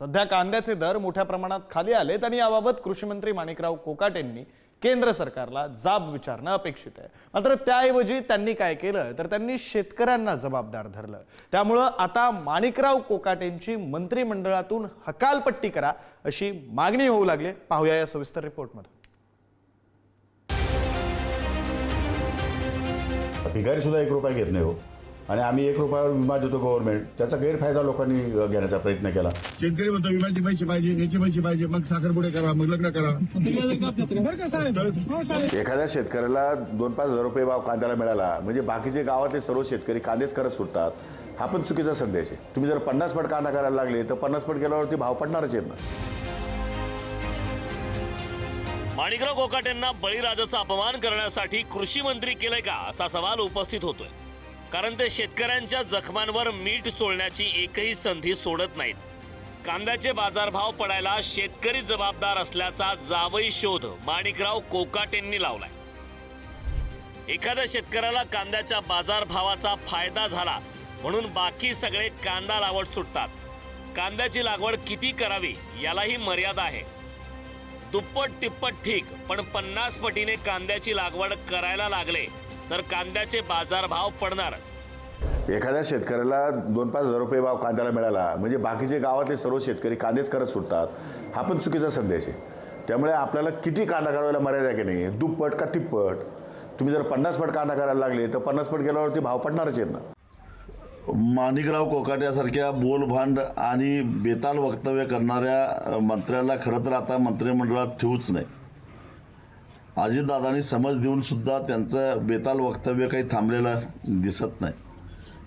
सध्या कांद्याचे दर मोठ्या प्रमाणात खाली आलेत आणि याबाबत कृषी मंत्री माणिकराव कोकाटेंनी केंद्र सरकारला जाब विचारणं अपेक्षित आहे। मात्र त्याऐवजी त्यांनी काय केलं तर त्यांनी शेतकऱ्यांना जबाबदार धरलं। त्यामुळे आता माणिकराव कोकाटेंची मंत्रिमंडळातून हकालपट्टी करा अशी मागणी होऊ लागली। पाहूया या सविस्तर रिपोर्टमध्ये। भिकारी सुद्धा 1 रुपया घेत नाही हो, आणि आम्ही 1 रुपयावर विमा देतो गव्हर्नमेंट, त्याचा गैरफायदा लोकांनी घेण्याचा प्रयत्न केला। शेतकरी म्हणतो विम्याचे पैसे पाहिजे, याचे पैसे पाहिजे, मग साखरपुडे करा, मग लग्न करा। एखाद्या शेतकऱ्याला 2-5 हजार रुपये भाव कांद्याला मिळाला म्हणजे बाकीचे गावातले सर्व शेतकरी कांदेच करत सुटतात, हा पण चुकीचा संदेश आहे। तुम्ही जर 50 पट कांदा करायला लागले तर 50 पट केल्यावरती भाव पडणारच आहेत ना। माणिकराव कोकाटेंना बळीराजाचा अपमान करण्यासाठी कृषी मंत्री केलंय का असा सवाल उपस्थित होतोय, कारण ते शेतकऱ्यांच्या जखमांवर मीठ चोळण्याची एकही संधी सोडत नाहीत। कांद्याचे बाजारभाव पडायला शेतकरी जबाबदार असल्याचा जावई शोध माणिकराव कोकाटेंनी लावलाय। एखाद्या शेतकऱ्याला कांद्याच्या बाजारभावाचा फायदा झाला म्हणून बाकी सगळे कांदा लावत सुटतात। कांद्याची लागवड किती करावी यालाही मर्यादा आहे। दुप्पट तिप्पट ठीक, पण 50 पटीने कांद्याची लागवड करायला लागले तर कांद्याचे बाजारभाव पडणारच। एखाद्या शेतकऱ्याला 2-5 हजार रुपये भाव कांद्याला मिळाला म्हणजे बाकीचे गावातले सर्व शेतकरी कांदेच करत सुटतात, हा पण चुकीचा संदेश आहे। त्यामुळे आपल्याला किती कांदा करायला मर्यादा की नाही, दुप्पट का तिप्पट। तुम्ही जर 50 पट कांदा करायला लागले तर 50 पट केल्यावरती भाव पडणारच आहेत ना। माणिकराव कोकाट्यासारख्या बोलभांड आणि बेताल वक्तव्य करणाऱ्या मंत्र्याला खरं तर आता मंत्रिमंडळात ठेवूच नाही। अजितदादांनी समज देऊन सुद्धा त्यांचं बेताल वक्तव्य काही थांबलेलं दिसत नाही।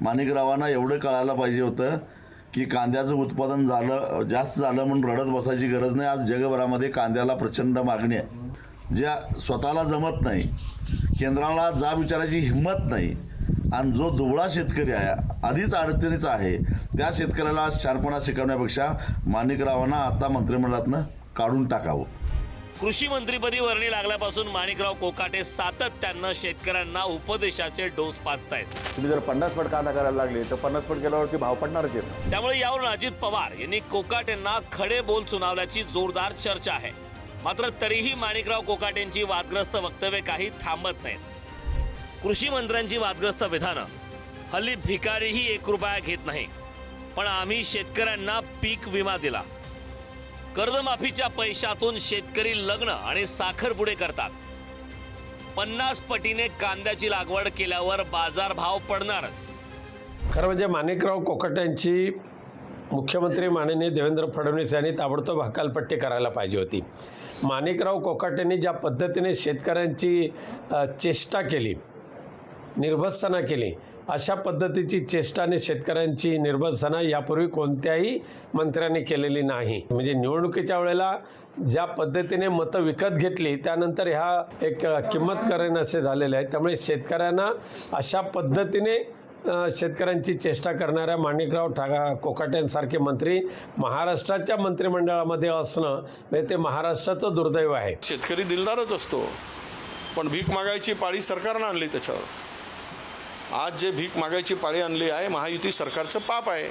माणिकरावांना एवढं कळायला पाहिजे होतं की कांद्याचं उत्पादन जास्त झालं म्हणून रडत बसायची गरज नाही। आज जगभरामध्ये कांद्याला प्रचंड मागणी आहे। ज्या स्वतःला जमत नाही, केंद्राला जाब विचारायची हिंमत नाही, आणि जो दुबळा शेतकरी आहे, आधीच अडचणीचा आहे, त्या शेतकऱ्याला शहाणपणा शिकवण्यापेक्षा माणिकरावांना आता मंत्रिमंडळातनं काढून टाकावं। कृषी मंत्रीपदी वर्णी लागल्यापासून माणिकराव कोकाटे सातत्यानं शेतकऱ्यांना उपदेशाचे डोस पाजतायत। तुम्ही जर 50 पट कांदा करायला लागले तर 50 पट केल्यावरती भाव पडणारच आहेत ना। त्यामुळे यावरून अजित पवार यांनी कोकाटेंना खडे बोल सुनावल्याची जोरदार चर्चा आहे। मात्र तरीही माणिकराव कोकाटेंची वादग्रस्त वक्तव्ये काही थांबत नाहीत। कृषी मंत्र्यांची वादग्रस्त विधानं, हल्ली भिकारीही 1 रुपया घेत नाही, पण आम्ही शेतकऱ्यांना पीक विमा दिला, कर्जमाफीच्या पैशातून शेतकरी लग्न आणि साखरपुडे करतात, 50 पटीने कांद्याची लागवड केल्यावर बाजारभाव पडणारच। खरं म्हणजे माणिकराव कोकाटेंची मुख्यमंत्री माननीय देवेंद्र फडणवीस यांनी ताबडतोब हकालपट्टी करायला पाहिजे होती। माणिकराव कोकाटेंनी ज्या पद्धतीने शेतकऱ्यांची चेष्टा केली, निर्भत्सना केली, अशा पद्धतीची चेष्टा आणि शेतकऱ्यांची निर्भत्सना यापूर्वी कोणत्याही मंत्र्यांनी केलेली नाही। म्हणजे निवडणुकीच्या वेळेला ज्या पद्धतीने मतं विकत घेतली त्यानंतर ह्या एक किंमत करेन असे झालेले आहे। त्यामुळे शेतकऱ्यांना अशा पद्धतीने शेतकऱ्यांची चेष्टा करणाऱ्या माणिकराव कोकाटेंसारखे मंत्री महाराष्ट्राच्या मंत्रिमंडळामध्ये असणं म्हणजे ते महाराष्ट्राचं दुर्दैव आहे। शेतकरी दिलदारच असतो, पण भीक मागायची पाळी सरकारनं आणली। त्याच्यावर आज जे भीक मागायची पाळी आणली आहे, महायुती सरकारचं पाप आहे,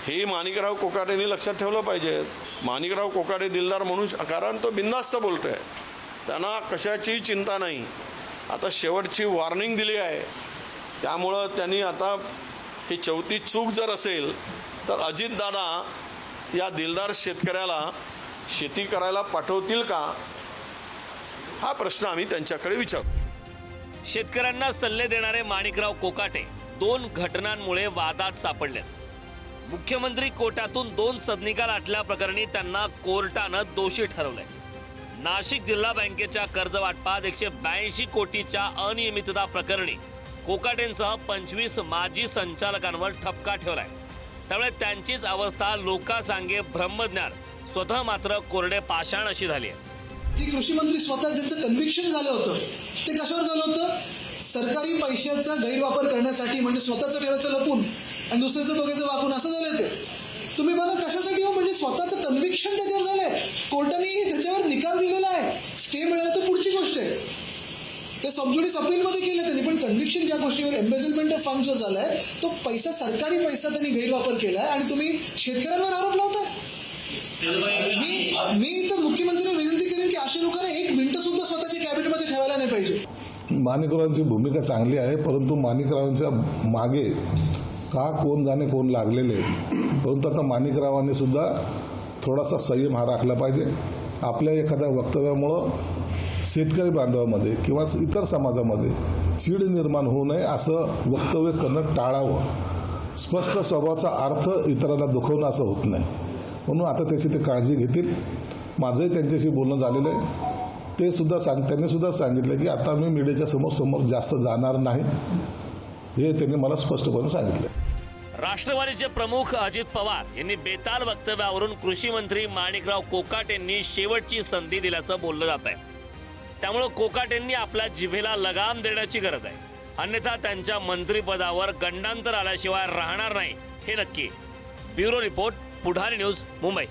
हे माणिकराव कोकाटेंनी लक्षात ठेवलं पाहिजे। माणिकराव कोकाटे दिलदार म्हणून, कारण तो बिनधास्त बोलतोय, त्यांना कशाची चिंता नाही। आता शेवटची वॉर्निंग दिली आहे, त्यामुळं त्यांनी आता ही 4थी चूक जर असेल तर अजितदादा या दिलदार शेतकऱ्याला शेती करायला पाठवतील का, हा प्रश्न आम्ही त्यांच्याकडे विचारू। शेतकऱ्यांना सल्ले देणारे माणिकराव कोकाटे 2 घटनांमुळे वादात सापडलेत। मुख्यमंत्री कोट्यातून 2 सदनिका लाटल्या प्रकरणी त्यांना कोर्टानं दोषी ठरवलंय। नाशिक जिल्हा बँकेच्या कर्ज वाटपात 182 कोटीच्या अनियमितता प्रकरणी कोकाटेंसह 25 माजी संचालकांवर ठपका ठेवलाय। त्यामुळे त्यांचीच अवस्था लोकांसांगे ब्रह्मज्ञान, स्वतः मात्र कोरडे पाषाण अशी झाली आहे। की कृषी मंत्री स्वतः ज्यांचं कन्व्हिक्शन झालं होतं ते कशावर झालं होतं? सरकारी पैशाचा गैरवापर करण्यासाठी, म्हणजे स्वतःचं ठेवायचं लपून आणि दुसऱ्याचं बघायचं वाकून, असं झालं ते। तुम्ही बघा कशासाठी हो, म्हणजे स्वतःचं कन्व्हिक्शन त्याच्यावर झालंय, कोर्टाने त्याच्यावर निकाल दिलेला आहे, स्टे मिळाला तर पुढची गोष्ट आहे। ते सबज्युडिस अपिलमध्ये केलं त्यांनी, पण कन्व्हिक्शन ज्या गोष्टीवर एम्बेझलमेंट ऑफ फंड्सवर झालाय, तो पैसा सरकारी पैसा त्यांनी गैरवापर केलाय आणि तुम्ही शेतकऱ्यांवर आरोप लावताय। मी तर मुख्यमंत्र्यांना विनंती करेन की अशा लोकांना 1 मिनिट सुद्धा स्वतःच्या कॅबिनेटमध्ये ठेवायला नाही पाहिजे. माणिकरावांची भूमिका चांगली आहे, परंतु माणिकरावांच्या मागे का कोण जाणे कोण लागलेले आहेत. परंतु आता माणिकरावांनी सुद्धा थोडासा संयम हा राखला पाहिजे. आपल्या एखाद्या वक्तव्यामुळं शेतकरी बांधवामध्ये किंवा इतर समाजामध्ये चीड निर्माण होऊ नये असं वक्तव्य करणं टाळावं. स्पष्ट स्वभावाचा अर्थ इतरांना दुखवणं असं होत नाही, म्हणून आता त्याची ते काळजी घेतील. माझंही त्यांच्याशी बोलणं झालेलं आहे. त्यांनी सुद्धा सांगितलं की आता मी मीडियाच्या समोर जास्त जाणार नाही, हे त्यांनी मला स्पष्टपणे सांगितलं. राष्ट्रवादीचे प्रमुख अजित पवार यांनी बेताल वक्तव्यावरून कृषी मंत्री माणिकराव कोकाटेंनी शेवटची संधी दिल्याचं बोललं जात आहे. त्यामुळे कोकाटेंनी आपल्या जिभेला लगाम देण्याची गरज आहे, अन्यथा त्यांच्या मंत्रिपदावर गंडांतर आल्याशिवाय राहणार नाही हे नक्की. ब्युरो रिपोर्ट, पुढारी न्यूज, मुंबई.